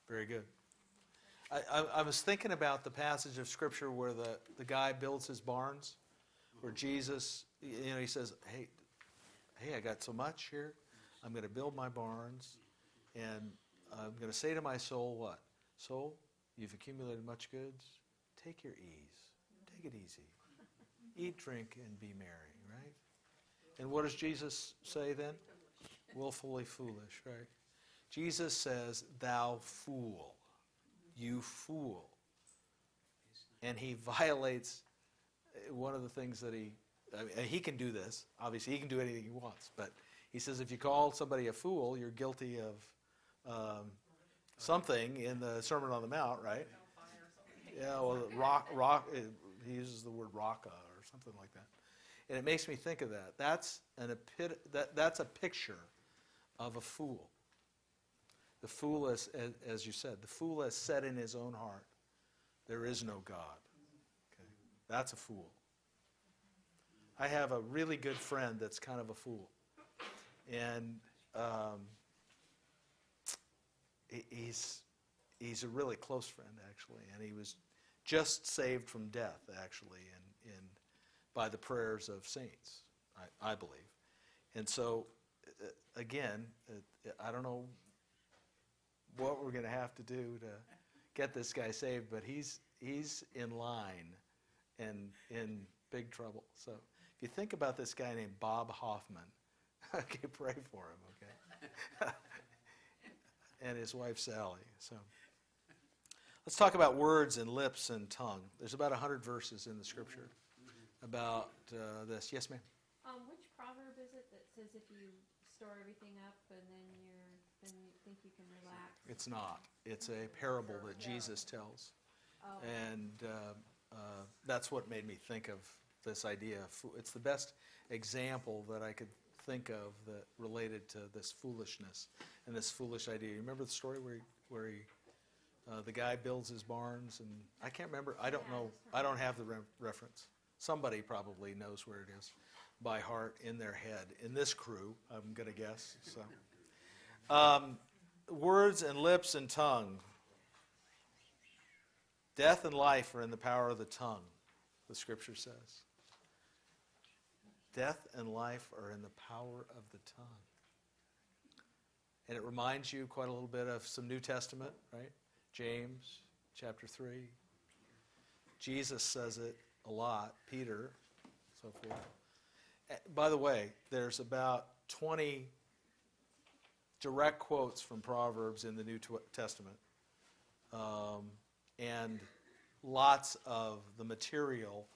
Very good. I was thinking about the passage of Scripture where the guy builds his barns, where Jesus, he says, hey, I got so much here. I'm going to build my barns, and I'm going to say to my soul, what? Soul, you've accumulated much goods. Take your ease. Take it easy. Eat, drink, and be merry, right? And what does Jesus say then? Willfully foolish, right? Jesus says, thou fool. You fool. And he violates one of the things that he can do this. Obviously, he can do anything he wants. But he says if you call somebody a fool, you're guilty of something in the Sermon on the Mount, right? Yeah, well, rock. He uses the word raka or something like that. And it makes me think of that. That's a picture of a fool. The fool, as you said, the fool has said in his own heart, there is no God. Okay? That's a fool. I have a really good friend that's kind of a fool. And he's a really close friend, actually. And he was just saved from death, actually, by the prayers of saints, I believe. And so, again, I don't know what we're going to have to do to get this guy saved, but he's in line and in big trouble. So if you think about this guy named Bob Hoffman, okay, pray for him, okay? And his wife Sally. So let's talk about words and lips and tongue. There's about 100 verses in the Scripture about this. Yes, ma'am? Which proverb is it that says if you store everything up and then you think you can relax? It's not. It's a parable that Jesus tells. Oh. And that's what made me think of this idea. It's the best example that I could think of that related to this foolishness and this foolish idea. You remember the story where the guy builds his barns, and I can't remember. I don't know. I don't have the reference. Somebody probably knows where it is by heart in their head. In this crew, I'm going to guess. So, words and lips and tongue. Death and life are in the power of the tongue, the Scripture says. Death and life are in the power of the tongue. And it reminds you quite a little bit of some New Testament, right? James chapter 3. Jesus says it a lot, Peter, so forth. By the way, there's about 20 direct quotes from Proverbs in the New Testament. And lots of the material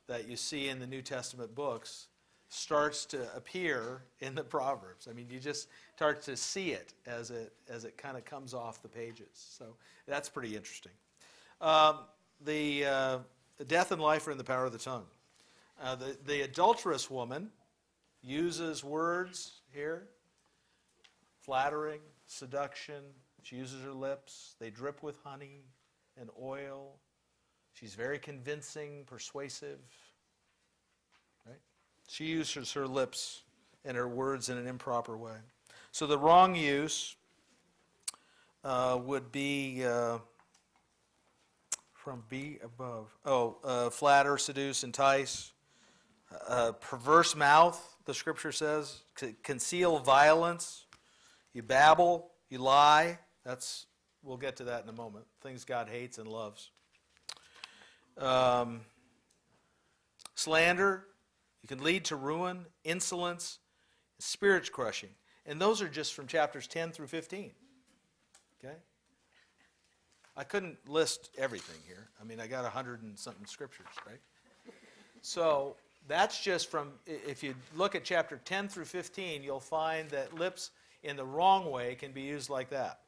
that you see in the New Testament books starts to appear in the Proverbs. I mean, you just start to see it as it kind of comes off the pages. So that's pretty interesting. The death and life are in the power of the tongue. The adulterous woman uses words here, flattering, seduction. She uses her lips. They drip with honey and oil. She's very convincing, persuasive. Right? She uses her lips and her words in an improper way. So the wrong use would be from B above. Flatter, seduce, entice. Perverse mouth, the Scripture says. Conceal violence. You babble, you lie. We'll get to that in a moment. Things God hates and loves. Slander, you can lead to ruin, insolence, spirit crushing. And those are just from chapters 10 through 15. Okay? I couldn't list everything here. I mean, I got 100 and something scriptures, right? So that's just from, if you look at chapter 10 through 15, you'll find that lips in the wrong way can be used like that.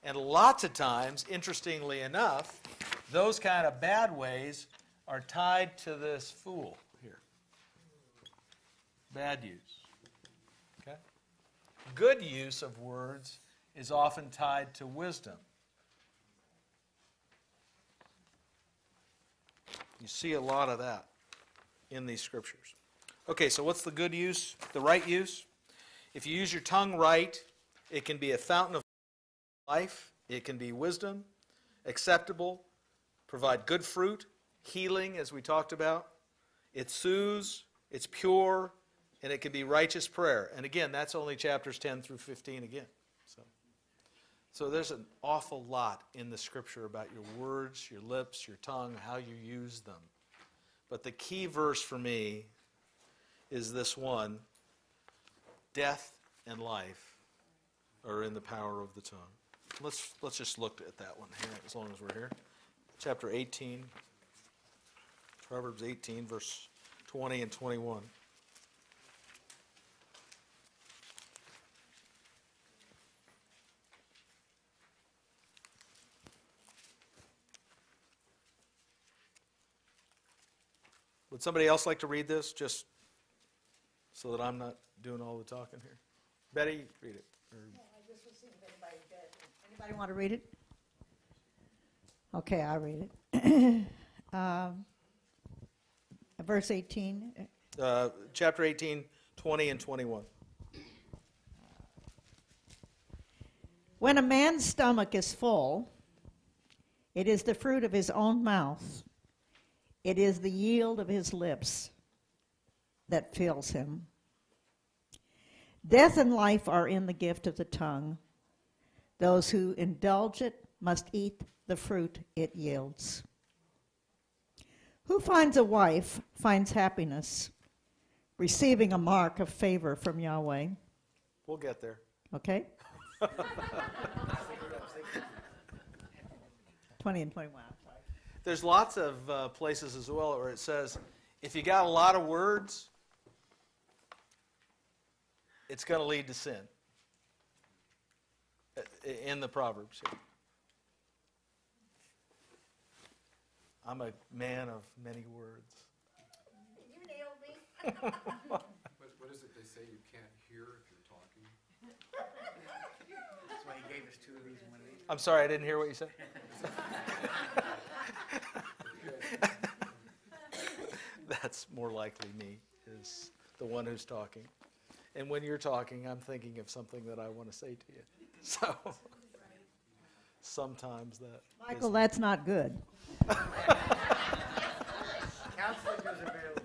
And lots of times, interestingly enough, those kind of bad ways are tied to this fool here. Bad use. Okay? Good use of words is often tied to wisdom. You see a lot of that in these scriptures. Okay, so what's the good use? The right use? If you use your tongue right, it can be a fountain of life. It can be wisdom, acceptable, provide good fruit, healing, as we talked about. It soothes, it's pure, and it can be righteous prayer. And again, that's only chapters 10 through 15 again. So there's an awful lot in the Scripture about your words, your lips, your tongue, how you use them. But the key verse for me is this one: death and life are in the power of the tongue. Let's just look at that one here as long as we're here. Chapter 18, Proverbs 18, verse 20 and 21. Would somebody else like to read this, just so that I'm not doing all the talking here? Betty, read it. Yeah, I just was seeing if anybody did. Anybody want to read it? Okay, I'll read it. Verse 18. Chapter 18, 20 and 21. When a man's stomach is full, it is the fruit of his own mouth. It is the yield of his lips that fills him. Death and life are in the gift of the tongue. Those who indulge it must eat the fruit it yields. Who finds a wife finds happiness, receiving a mark of favor from Yahweh. We'll get there. Okay? 20 and 21. There's lots of places as well where it says, if you got a lot of words, it's going to lead to sin. In the Proverbs here. I'm a man of many words. You nailed me. What is it they say you can't hear if you're talking? That's why he gave us two of these and one of these. I'm sorry, I didn't hear what you said. That's more likely me, is the one who's talking. And when you're talking, I'm thinking of something that I want to say to you. So sometimes that. Michael, that's not good. Counseling is available.